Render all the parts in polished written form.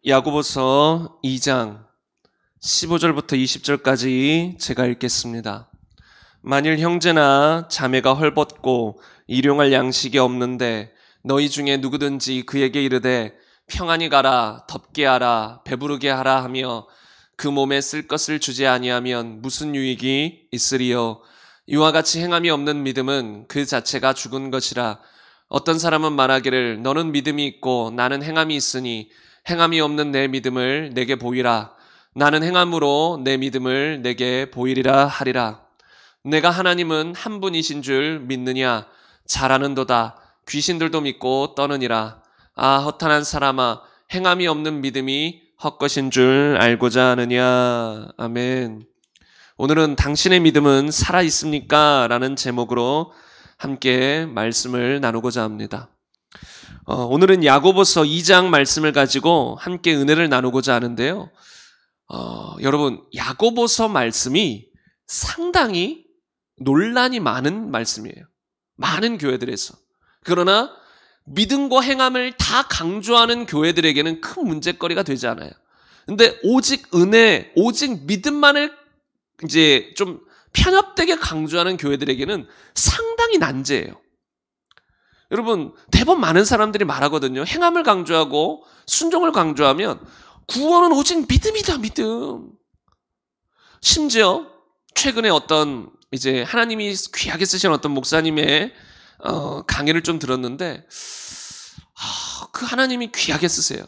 야고보서 2장 15절부터 20절까지 제가 읽겠습니다. 만일 형제나 자매가 헐벗고 일용할 양식이 없는데 너희 중에 누구든지 그에게 이르되 평안히 가라, 덥게 하라, 배부르게 하라 하며 그 몸에 쓸 것을 주지 아니하면 무슨 유익이 있으리요? 이와 같이 행함이 없는 믿음은 그 자체가 죽은 것이라. 어떤 사람은 말하기를 너는 믿음이 있고 나는 행함이 있으니 행함이 없는 내 믿음을 내게 보이라. 나는 행함으로 내 믿음을 내게 보이리라 하리라. 내가 하나님은 한 분이신 줄 믿느냐? 잘하는도다. 귀신들도 믿고 떠느니라. 아, 허탄한 사람아, 행함이 없는 믿음이 헛것인 줄 알고자 하느냐. 아멘. 오늘은 당신의 믿음은 살아있습니까? 라는 제목으로 함께 말씀을 나누고자 합니다. 오늘은 야고보서 2장 말씀을 가지고 함께 은혜를 나누고자 하는데요. 여러분, 야고보서 말씀이 상당히 논란이 많은 말씀이에요. 많은 교회들에서. 그러나 믿음과 행함을 다 강조하는 교회들에게는 큰 문제거리가 되지 않아요. 근데 오직 은혜, 오직 믿음만을 이제 좀 편협되게 강조하는 교회들에게는 상당히 난제예요. 여러분, 대부분 많은 사람들이 말하거든요. 행함을 강조하고 순종을 강조하면 구원은 오직 믿음이다, 믿음. 심지어 최근에 어떤 이제 하나님이 귀하게 쓰신 어떤 목사님의 강의를 좀 들었는데, 그 하나님이 귀하게 쓰세요.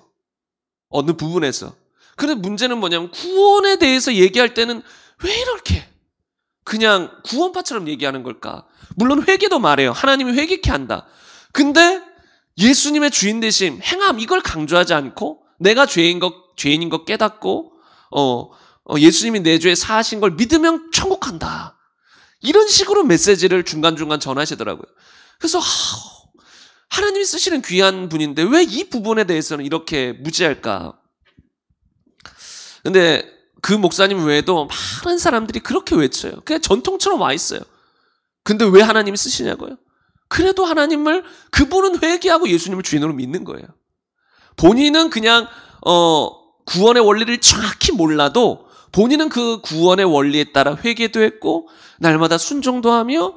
어느 부분에서. 그런데 문제는 뭐냐면 구원에 대해서 얘기할 때는 왜 이렇게 그냥 구원파처럼 얘기하는 걸까? 물론 회개도 말해요. 하나님이 회개케 한다. 근데 예수님의 주인 되심, 행함 이걸 강조하지 않고 내가 죄인인 것 깨닫고 예수님이 내 죄 사하신 걸 믿으면 천국 간다. 이런 식으로 메시지를 중간중간 전하시더라고요. 그래서 하나님이 쓰시는 귀한 분인데 왜 이 부분에 대해서는 이렇게 무지할까? 근데 그 목사님 외에도 많은 사람들이 그렇게 외쳐요. 그냥 전통처럼 와 있어요. 근데 왜 하나님이 쓰시냐고요? 그래도 그분은 회개하고 예수님을 주인으로 믿는 거예요. 본인은 그냥 구원의 원리를 정확히 몰라도 본인은 그 구원의 원리에 따라 회개도 했고 날마다 순종도 하며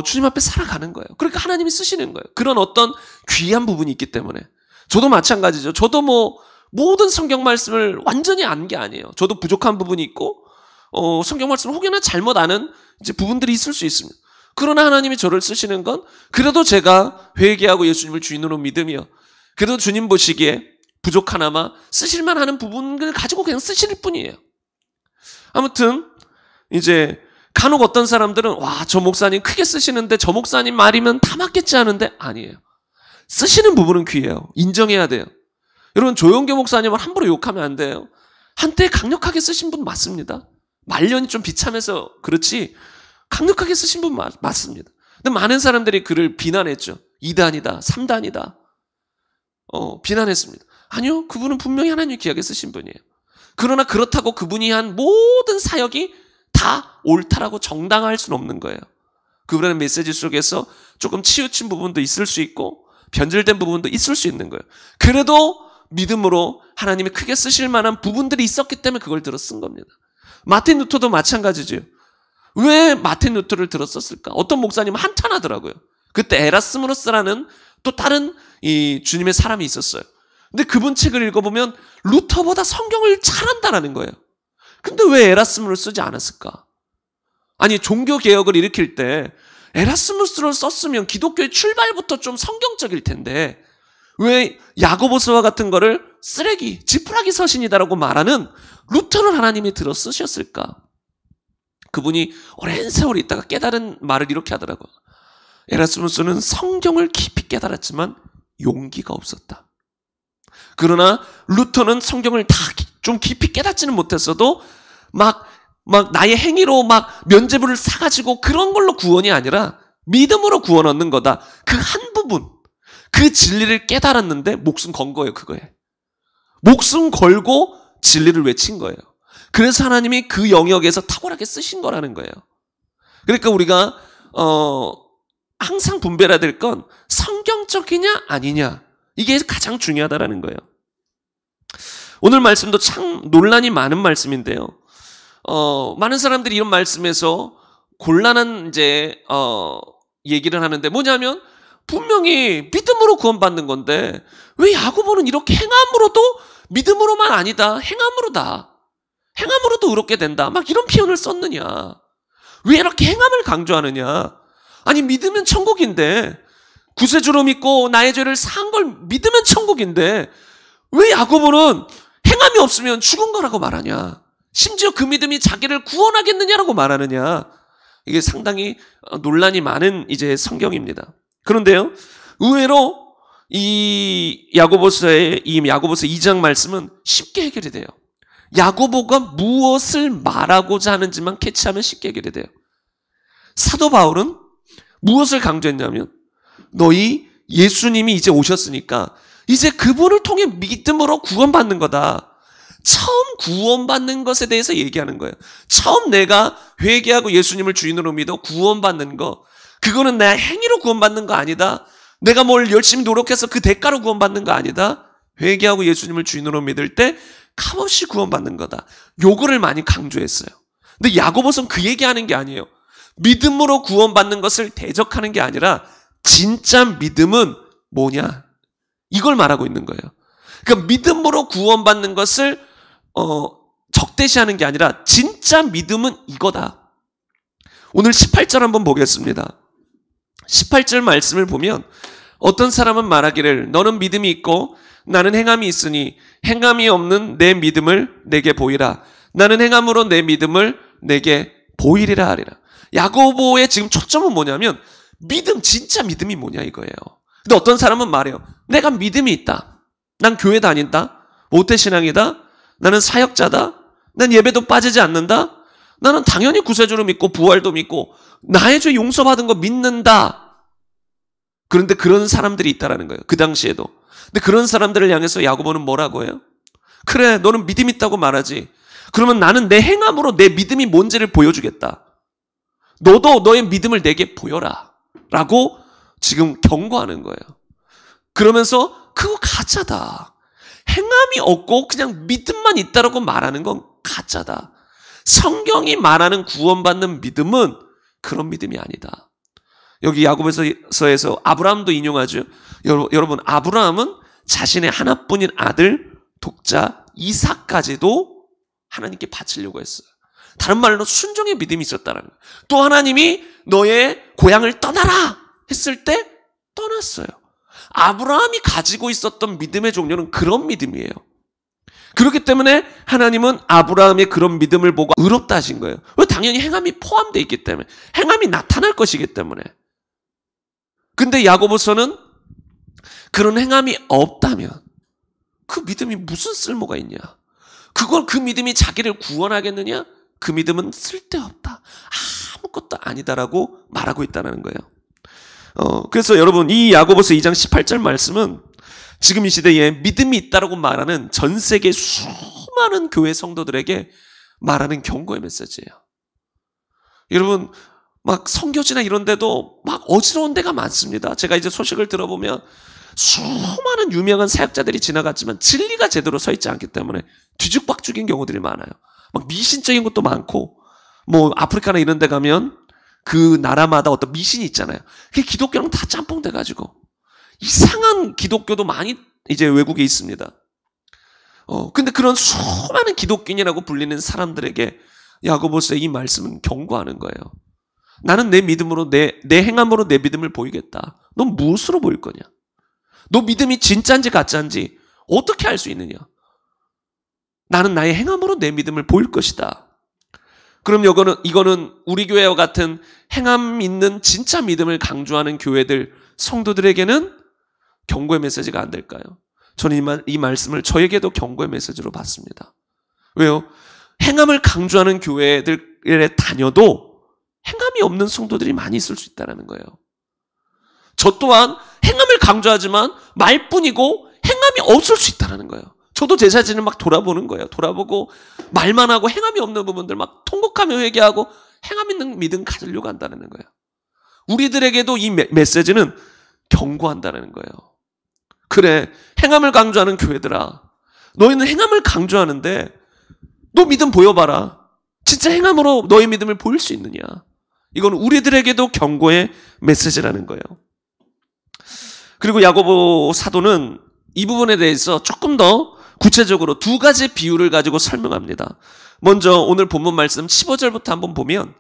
주님 앞에 살아가는 거예요. 그러니까 하나님이 쓰시는 거예요. 그런 어떤 귀한 부분이 있기 때문에. 저도 마찬가지죠. 저도 모든 성경 말씀을 완전히 안 게 아니에요. 저도 부족한 부분이 있고 성경 말씀을 혹여나 잘못 아는 이제 부분들이 있을 수 있습니다. 그러나 하나님이 저를 쓰시는 건 그래도 제가 회개하고 예수님을 주인으로 믿으며 그래도 주님 보시기에 부족하나마 쓰실만 하는 부분을 가지고 그냥 쓰실 뿐이에요. 아무튼 이제 간혹 어떤 사람들은 저 목사님 크게 쓰시는데 저 목사님 말이면 다 맞겠지 하는데 아니에요. 쓰시는 부분은 귀해요. 인정해야 돼요. 여러분, 조용교 목사님을 함부로 욕하면 안 돼요. 한때 강력하게 쓰신 분 맞습니다. 말년이 좀 비참해서 그렇지 강력하게 쓰신 분 맞습니다. 근데 많은 사람들이 그를 비난했죠. 2단이다, 3단이다. 비난했습니다. 아니요, 그분은 분명히 하나님이 귀하게 쓰신 분이에요. 그러나 그렇다고 그분이 한 모든 사역이 다 옳다라고 정당화할 수는 없는 거예요. 그분의 메시지 속에서 조금 치우친 부분도 있을 수 있고 변질된 부분도 있을 수 있는 거예요. 그래도 믿음으로 하나님이 크게 쓰실 만한 부분들이 있었기 때문에 그걸 들어 쓴 겁니다. 마틴 루터도 마찬가지죠. 왜 마틴 루터를 들었었을까? 어떤 목사님은 한탄하더라고요. 그때 에라스무스라는 또 다른 이 주님의 사람이 있었어요. 근데 그분 책을 읽어보면 루터보다 성경을 잘한다라는 거예요. 근데 왜 에라스무스를 쓰지 않았을까? 아니, 종교개혁을 일으킬 때 에라스무스를 썼으면 기독교의 출발부터 좀 성경적일 텐데 왜 야고보서와 같은 거를 쓰레기, 지푸라기 서신이다라고 말하는 루터를 하나님이 들어 쓰셨을까? 그분이 오랜 세월 있다가 깨달은 말을 이렇게 하더라고요. 에라스무스는 성경을 깊이 깨달았지만 용기가 없었다. 그러나 루터는 성경을 다 좀 깊이 깨닫지는 못했어도 막 나의 행위로 면죄부를 사가지고 그런 걸로 구원이 아니라 믿음으로 구원 얻는 거다. 그 한 부분, 그 진리를 깨달았는데 목숨 건 거예요, 그거에. 목숨 걸고 진리를 외친 거예요. 그래서 하나님이 그 영역에서 탁월하게 쓰신 거라는 거예요. 그러니까 우리가 항상 분별해야 될 건 성경적이냐 아니냐, 이게 가장 중요하다라는 거예요. 오늘 말씀도 참 논란이 많은 말씀인데요. 많은 사람들이 이런 말씀에서 곤란한 얘기를 하는데 뭐냐면 분명히 믿음으로 구원받는 건데 왜 야고보는 이렇게 행함으로도 믿음으로만 아니다. 행함으로다. 행함으로도 의롭게 된다. 막 이런 표현을 썼느냐. 왜 이렇게 행함을 강조하느냐. 아니 믿으면 천국인데 구세주로 믿고 나의 죄를 사한 걸 믿으면 천국인데 왜 야고보는 행함이 없으면 죽은 거라고 말하냐. 심지어 그 믿음이 자기를 구원하겠느냐라고 말하느냐. 이게 상당히 논란이 많은 성경입니다. 그런데요, 의외로 이 야고보서 2장 말씀은 쉽게 해결이 돼요. 야고보가 무엇을 말하고자 하는지만 캐치하면 쉽게 해결이 돼요. 사도 바울은 무엇을 강조했냐면 너희 예수님이 이제 오셨으니까 이제 그분을 통해 믿음으로 구원받는 거다. 처음 구원받는 것에 대해서 얘기하는 거예요. 처음 내가 회개하고 예수님을 주인으로 믿어 구원받는 거, 그거는 내 행위로 구원받는 거 아니다. 내가 뭘 열심히 노력해서 그 대가로 구원받는 거 아니다. 회개하고 예수님을 주인으로 믿을 때 값없이 구원받는 거다. 요거를 많이 강조했어요. 근데 야고보서는 그 얘기하는 게 아니에요. 믿음으로 구원받는 것을 대적하는 게 아니라 진짜 믿음은 뭐냐? 이걸 말하고 있는 거예요. 그러니까 믿음으로 구원받는 것을 적대시하는 게 아니라 진짜 믿음은 이거다. 오늘 18절 한번 보겠습니다. 18절 말씀을 보면 어떤 사람은 말하기를 너는 믿음이 있고 나는 행함이 있으니 행함이 없는 내 믿음을 내게 보이라. 나는 행함으로 내 믿음을 내게 보이리라 하리라. 야고보의 지금 초점은 뭐냐면 믿음, 진짜 믿음이 뭐냐 이거예요. 근데 어떤 사람은 말해요. 내가 믿음이 있다. 난 교회 다닌다. 모태신앙이다. 나는 사역자다. 난 예배도 빠지지 않는다. 나는 당연히 구세주를 믿고 부활도 믿고 나의 죄 용서받은 거 믿는다. 그런데 그런 사람들이 있다라는 거예요. 그 당시에도. 근데 그런 사람들을 향해서 야고보는 뭐라고 해요? 그래, 너는 믿음 있다고 말하지. 그러면 나는 내 행함으로 내 믿음이 뭔지를 보여주겠다. 너도 너의 믿음을 내게 보여라. 라고 지금 경고하는 거예요. 그러면서 그거 가짜다. 행함이 없고 그냥 믿음만 있다라고 말하는 건 가짜다. 성경이 말하는 구원받는 믿음은 그런 믿음이 아니다. 여기 야고보서에서 아브라함도 인용하죠. 여러분, 아브라함은 자신의 하나뿐인 아들 독자 이삭까지도 하나님께 바치려고 했어요. 다른 말로 순종의 믿음이 있었다는 거예요. 또 하나님이 너의 고향을 떠나라 했을 때 떠났어요. 아브라함이 가지고 있었던 믿음의 종류는 그런 믿음이에요. 그렇기 때문에 하나님은 아브라함의 그런 믿음을 보고 의롭다 하신 거예요. 왜? 당연히 행함이 포함되어 있기 때문에. 행함이 나타날 것이기 때문에. 근데 야고보서는 그런 행함이 없다면 그 믿음이 무슨 쓸모가 있냐? 그 믿음이 자기를 구원하겠느냐? 그 믿음은 쓸데없다. 아무것도 아니다라고 말하고 있다는 거예요. 그래서 여러분, 이 야고보서 2장 18절 말씀은 지금 이 시대에 믿음이 있다라고 말하는 전 세계 수많은 교회 성도들에게 말하는 경고의 메시지예요. 여러분, 막 선교지나 이런 데도 막 어지러운 데가 많습니다. 제가 이제 소식을 들어보면 수많은 유명한 사역자들이 지나갔지만 진리가 제대로 서 있지 않기 때문에 뒤죽박죽인 경우들이 많아요. 막 미신적인 것도 많고, 뭐 아프리카나 이런 데 가면 그 나라마다 어떤 미신이 있잖아요. 그게 기독교랑 다 짬뽕 돼가지고 이상한 기독교도 많이 이제 외국에 있습니다. 근데 그런 수많은 기독교인이라고 불리는 사람들에게 야고보서의 이 말씀은 경고하는 거예요. 나는 내 믿음으로 내 행함으로 내 믿음을 보이겠다. 넌 무엇으로 보일 거냐? 너 믿음이 진짜인지 가짜인지 어떻게 알 수 있느냐? 나는 나의 행함으로 내 믿음을 보일 것이다. 그럼 이거는 우리 교회와 같은 행함 있는 진짜 믿음을 강조하는 교회들, 성도들에게는 경고의 메시지가 안 될까요? 저는 이 말씀을 저에게도 경고의 메시지로 봤습니다. 왜요? 행함을 강조하는 교회들에 다녀도 행함이 없는 성도들이 많이 있을 수 있다는 거예요. 저 또한 행함을 강조하지만 말뿐이고 행함이 없을 수 있다는 거예요. 저도 제 자신을 막 돌아보는 거예요. 돌아보고 말만 하고 행함이 없는 부분들 막 통곡하며 회개하고 행함 있는 믿음 가지려고 한다는 거예요. 우리들에게도 이 메시지는 경고한다는 거예요. 그래, 행함을 강조하는 교회들아, 너희는 행함을 강조하는데 너 믿음 보여봐라. 진짜 행함으로 너의 믿음을 보일 수 있느냐. 이건 우리들에게도 경고의 메시지라는 거예요. 그리고 야고보 사도는 이 부분에 대해서 조금 더 구체적으로 두 가지 비유를 가지고 설명합니다. 먼저 오늘 본문 말씀 15절부터 한번 보면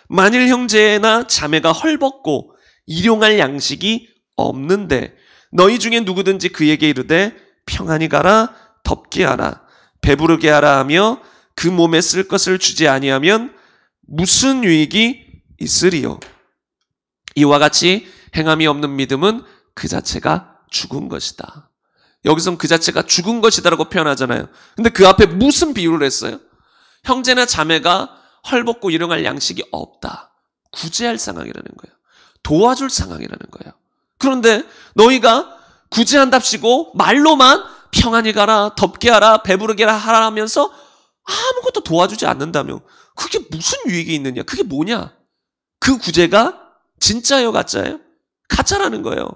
만일 형제나 자매가 헐벗고 일용할 양식이 없는데 너희 중에 누구든지 그에게 이르되 평안히 가라 덥게 하라 배부르게 하라 하며 그 몸에 쓸 것을 주지 아니하면 무슨 유익이 있으리요. 이와 같이 행함이 없는 믿음은 그 자체가 죽은 것이다. 여기선 그 자체가 죽은 것이다라고 표현하잖아요. 근데 그 앞에 무슨 비유를 했어요? 형제나 자매가 헐벗고 일용할 양식이 없다. 구제할 상황이라는 거예요. 도와줄 상황이라는 거예요. 그런데 너희가 구제한답시고 말로만 평안히 가라, 덥게 하라, 배부르게 하라 하면서 아무것도 도와주지 않는다며 그게 무슨 유익이 있느냐? 그게 뭐냐? 그 구제가 진짜예요, 가짜예요? 가짜라는 거예요.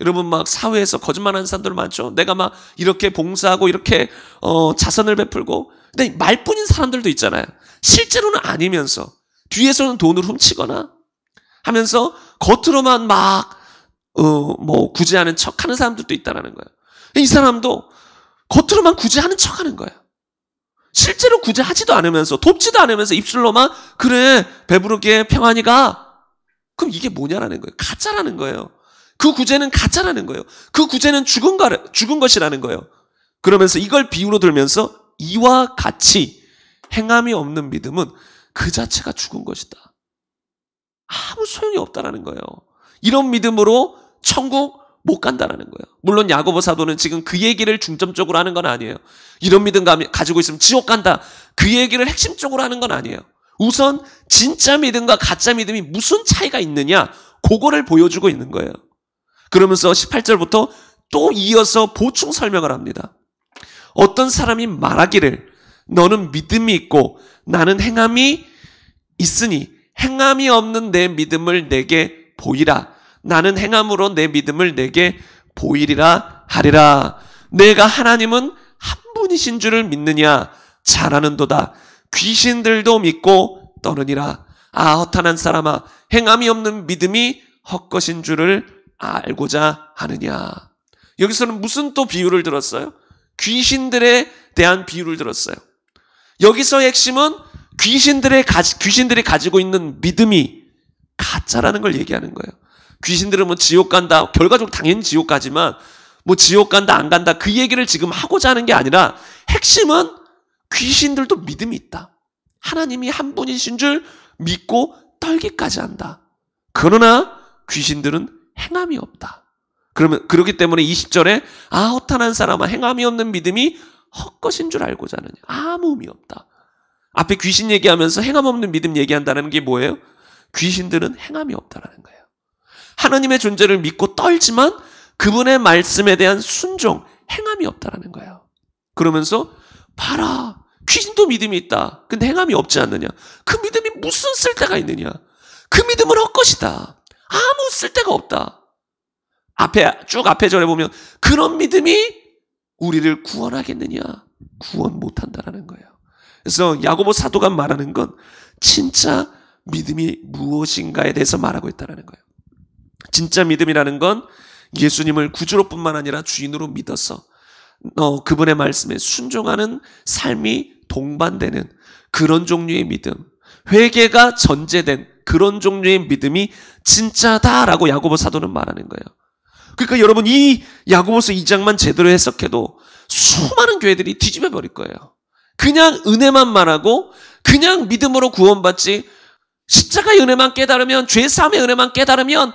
여러분 막 사회에서 거짓말하는 사람들 많죠. 내가 막 이렇게 봉사하고 이렇게 자선을 베풀고 근데 말뿐인 사람들도 있잖아요. 실제로는 아니면서 뒤에서는 돈을 훔치거나 하면서 겉으로만 막 구제하는 척하는 사람들도 있다라는 거예요. 이 사람도 겉으로만 구제하는 척하는 거예요. 실제로 구제하지도 않으면서 돕지도 않으면서 입술로만 그래 배부르게 평안히 가. 그럼 이게 뭐냐라는 거예요. 가짜라는 거예요. 그 구제는 가짜라는 거예요. 그 구제는 죽은 것이라는 거예요. 그러면서 이걸 비유로 들면서 이와 같이 행함이 없는 믿음은 그 자체가 죽은 것이다. 아무 소용이 없다라는 거예요. 이런 믿음으로 천국 못 간다라는 거예요. 물론 야고보 사도는 지금 그 얘기를 중점적으로 하는 건 아니에요. 이런 믿음 가지고 있으면 지옥 간다. 그 얘기를 핵심적으로 하는 건 아니에요. 우선 진짜 믿음과 가짜 믿음이 무슨 차이가 있느냐 그거를 보여주고 있는 거예요. 그러면서 18절부터 또 이어서 보충 설명을 합니다. 어떤 사람이 말하기를 너는 믿음이 있고 나는 행함이 있으니 행함이 없는 내 믿음을 내게 보이라. 나는 행함으로 내 믿음을 내게 보이리라 하리라. 내가 하나님은 한 분이신 줄을 믿느냐? 잘 아는도다. 귀신들도 믿고 떠느니라. 아 허탄한 사람아 행함이 없는 믿음이 헛것인 줄을 알고자 하느냐. 여기서는 무슨 또 비유를 들었어요? 귀신들에 대한 비유를 들었어요. 여기서의 핵심은 귀신들이 가지고 있는 믿음이 가짜라는 걸 얘기하는 거예요. 귀신들은 뭐 지옥 간다, 결과적으로 당연히 지옥 가지만 뭐 지옥 간다 안 간다 그 얘기를 지금 하고자 하는 게 아니라 핵심은 귀신들도 믿음이 있다. 하나님이 한 분이신 줄 믿고 떨기까지 한다. 그러나 귀신들은 행함이 없다. 그렇기 때문에 20절에 아 허탄한 사람아 행함이 없는 믿음이 헛것인 줄 알고자 하느냐. 아무 의미 없다. 앞에 귀신 얘기하면서 행함 없는 믿음 얘기한다는 게 뭐예요? 귀신들은 행함이 없다라는 거예요. 하나님의 존재를 믿고 떨지만 그분의 말씀에 대한 순종, 행함이 없다라는 거예요. 그러면서 봐라. 귀신도 믿음이 있다. 근데 행함이 없지 않느냐. 그 믿음이 무슨 쓸데가 있느냐. 그 믿음은 헛것이다. 아무 쓸데가 없다. 앞에 절에 보면 그런 믿음이 우리를 구원하겠느냐? 구원 못한다라는 거예요. 그래서 야고보 사도가 말하는 건 진짜 믿음이 무엇인가에 대해서 말하고 있다는 거예요. 진짜 믿음이라는 건 예수님을 구주로뿐만 아니라 주인으로 믿어서 그분의 말씀에 순종하는 삶이 동반되는 그런 종류의 믿음, 회개가 전제된 그런 종류의 믿음이 진짜다라고 야고보 사도는 말하는 거예요. 그러니까 여러분 이 야고보서 2장만 제대로 해석해도 수많은 교회들이 뒤집어 버릴 거예요. 그냥 은혜만 말하고 그냥 믿음으로 구원받지 십자가의 은혜만 깨달으면 죄사함의 은혜만 깨달으면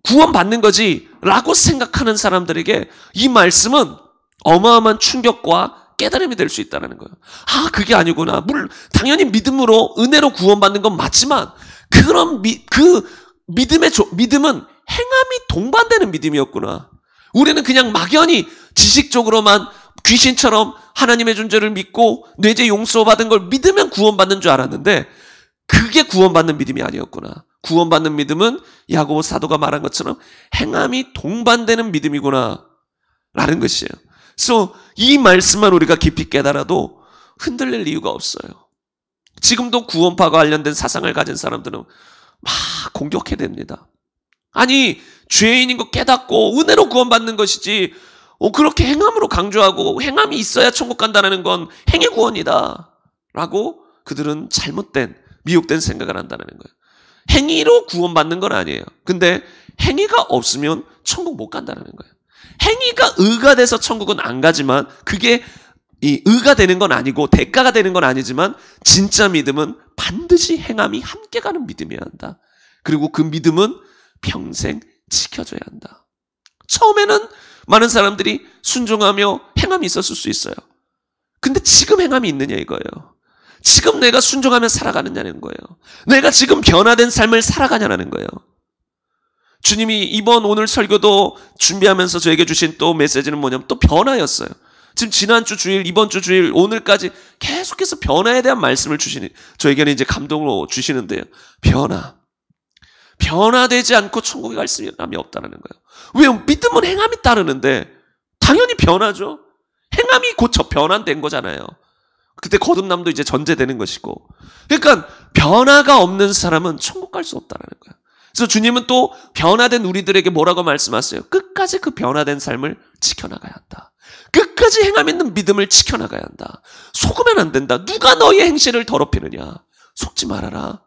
구원받는 거지 라고 생각하는 사람들에게 이 말씀은 어마어마한 충격과 깨달음이 될 수 있다는 거예요. 아 그게 아니구나. 물론 당연히 믿음으로 은혜로 구원받는 건 맞지만 그런 믿음은 행함이 동반되는 믿음이었구나. 우리는 그냥 막연히 지식적으로만 귀신처럼 하나님의 존재를 믿고 뇌제 용서받은 걸 믿으면 구원받는 줄 알았는데 그게 구원받는 믿음이 아니었구나. 구원받는 믿음은 야고보 사도가 말한 것처럼 행함이 동반되는 믿음이구나 라는 것이에요. 그래서 이 말씀만 우리가 깊이 깨달아도 흔들릴 이유가 없어요. 지금도 구원파 관련된 사상을 가진 사람들은 막 공격해야 됩니다. 아니, 죄인인 거 깨닫고 은혜로 구원받는 것이지 그렇게 행함으로 강조하고 행함이 있어야 천국 간다는 건 행위 구원이다 라고 그들은 잘못된 미혹된 생각을 한다는 거예요. 행위로 구원받는 건 아니에요. 근데 행위가 없으면 천국 못 간다는 거예요. 행위가 의가 돼서 천국은 안 가지만 그게 이 의가 되는 건 아니고 대가가 되는 건 아니지만 진짜 믿음은 반드시 행함이 함께 가는 믿음이어야 한다. 그리고 그 믿음은 평생 지켜줘야 한다. 처음에는 많은 사람들이 순종하며 행함이 있었을 수 있어요. 근데 지금 행함이 있느냐 이거예요. 지금 내가 순종하며 살아가느냐는 거예요. 내가 지금 변화된 삶을 살아가냐는 거예요. 주님이 오늘 설교도 준비하면서 저에게 주신 또 메시지는 뭐냐면 또 변화였어요. 지금 지난주 주일, 이번 주 주일, 오늘까지 계속해서 변화에 대한 말씀을 저에게는 이제 감동으로 주시는데요. 변화되지 않고 천국에 갈 사람이 없다는 거예요. 왜요? 믿음은 행함이 따르는데 당연히 변하죠. 행함이 곧 변환된 거잖아요. 그때 거듭남도 이제 전제되는 것이고. 그러니까 변화가 없는 사람은 천국 갈 수 없다는 거예요. 그래서 주님은 또 변화된 우리들에게 뭐라고 말씀하세요? 끝까지 그 변화된 삶을 지켜나가야 한다. 끝까지 행함 있는 믿음을 지켜나가야 한다. 속으면 안 된다. 누가 너의 행실을 더럽히느냐. 속지 말아라.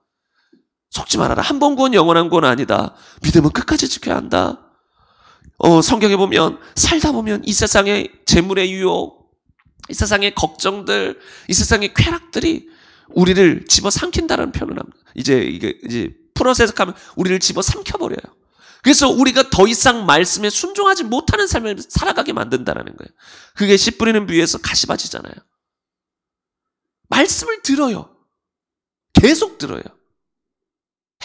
속지 말아라. 한 번 구원 영원한 구원 아니다. 믿음은 끝까지 지켜야 한다. 성경에 보면 살다 보면 이 세상의 재물의 유혹, 이 세상의 걱정들, 이 세상의 쾌락들이 우리를 집어삼킨다는 표현을 합니다. 이제 풀어서 해석하면 우리를 집어삼켜버려요. 그래서 우리가 더 이상 말씀에 순종하지 못하는 삶을 살아가게 만든다는 거예요. 그게 씨 뿌리는 비유에서 가시밭이잖아요. 말씀을 들어요. 계속 들어요.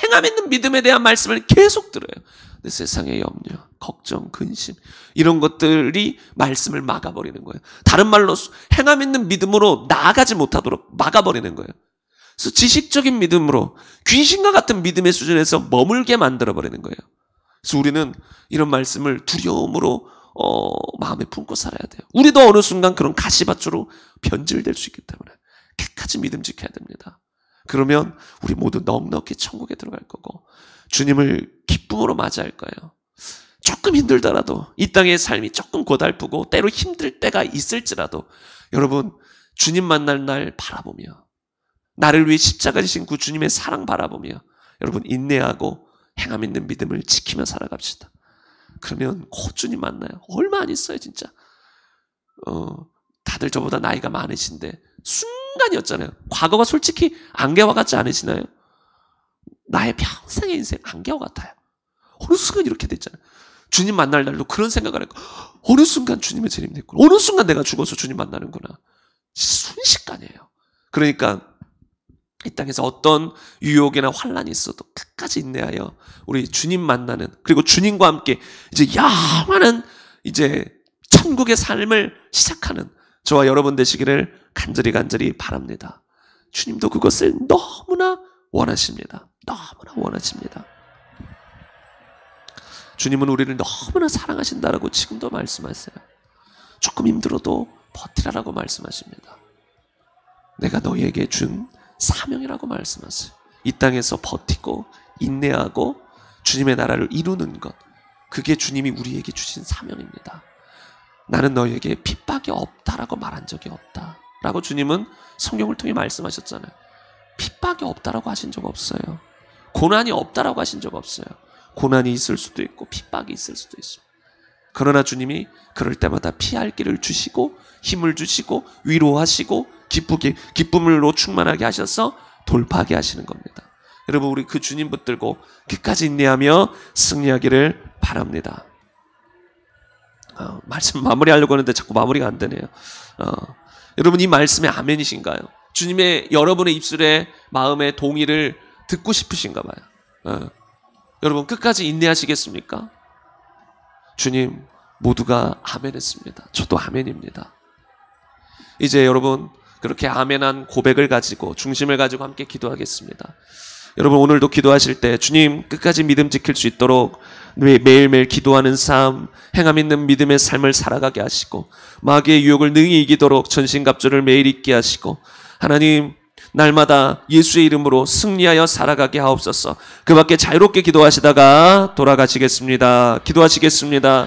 행함 있는 믿음에 대한 말씀을 계속 들어요. 근데 세상의 염려, 걱정, 근심 이런 것들이 말씀을 막아버리는 거예요. 다른 말로 행함 있는 믿음으로 나아가지 못하도록 막아버리는 거예요. 그래서 지식적인 믿음으로 귀신과 같은 믿음의 수준에서 머물게 만들어버리는 거예요. 그래서 우리는 이런 말씀을 두려움으로 마음에 품고 살아야 돼요. 우리도 어느 순간 그런 가시밭으로 변질될 수 있기 때문에 끝까지 믿음 지켜야 됩니다. 그러면 우리 모두 넉넉히 천국에 들어갈 거고 주님을 기쁨으로 맞이할 거예요. 조금 힘들더라도 이 땅의 삶이 조금 고달프고 때로 힘들 때가 있을지라도 여러분 주님 만날 날 바라보며 나를 위해 십자가 지신 그 주님의 사랑 바라보며 여러분 인내하고 행함 있는 믿음을 지키며 살아갑시다. 그러면 곧 주님 만나요. 얼마 안 있어요 진짜. 다들 저보다 나이가 많으신데 순간이었잖아요. 과거가 솔직히 안개와 같지 않으시나요? 나의 평생의 인생 안개와 같아요. 어느 순간 이렇게 됐잖아요. 주님 만날 날도 그런 생각을 했고 어느 순간 주님의 재림이 됐구나. 어느 순간 내가 죽어서 주님 만나는구나. 순식간이에요. 그러니까 이 땅에서 어떤 유혹이나 환란이 있어도 끝까지 인내하여 우리 주님 만나는 그리고 주님과 함께 이제 영원한 이제 천국의 삶을 시작하는 저와 여러분 되시기를 간절히 바랍니다. 주님도 그것을 너무나 원하십니다. 너무나 원하십니다. 주님은 우리를 너무나 사랑하신다라고 지금도 말씀하세요. 조금 힘들어도 버티라라고 말씀하십니다. 내가 너희에게 준 사명이라고 말씀하세요. 이 땅에서 버티고 인내하고 주님의 나라를 이루는 것, 그게 주님이 우리에게 주신 사명입니다. 나는 너희에게 핍박이 없다라고 말한 적이 없다라고 주님은 성경을 통해 말씀하셨잖아요. 핍박이 없다라고 하신 적 없어요. 고난이 없다라고 하신 적 없어요. 고난이 있을 수도 있고 핍박이 있을 수도 있습니다. 그러나 주님이 그럴 때마다 피할 길을 주시고 힘을 주시고 위로하시고 기쁨으로 충만하게 하셔서 돌파하게 하시는 겁니다. 여러분 우리 그 주님 붙들고 끝까지 인내하며 승리하기를 바랍니다. 말씀 마무리하려고 하는데 자꾸 마무리가 안 되네요. 여러분 이 말씀에 아멘이신가요? 주님의 여러분의 입술에 마음의 동의를 듣고 싶으신가 봐요. 여러분 끝까지 인내하시겠습니까? 주님 모두가 아멘했습니다. 저도 아멘입니다. 이제 여러분 그렇게 아멘한 고백을 가지고 중심을 가지고 함께 기도하겠습니다. 여러분 오늘도 기도하실 때 주님 끝까지 믿음 지킬 수 있도록 매일매일 기도하는 삶, 행함 있는 믿음의 삶을 살아가게 하시고 마귀의 유혹을 능히 이기도록 전신갑주를 매일 입게 하시고 하나님 날마다 예수의 이름으로 승리하여 살아가게 하옵소서. 그 밖에 자유롭게 기도하시다가 돌아가시겠습니다. 기도하시겠습니다.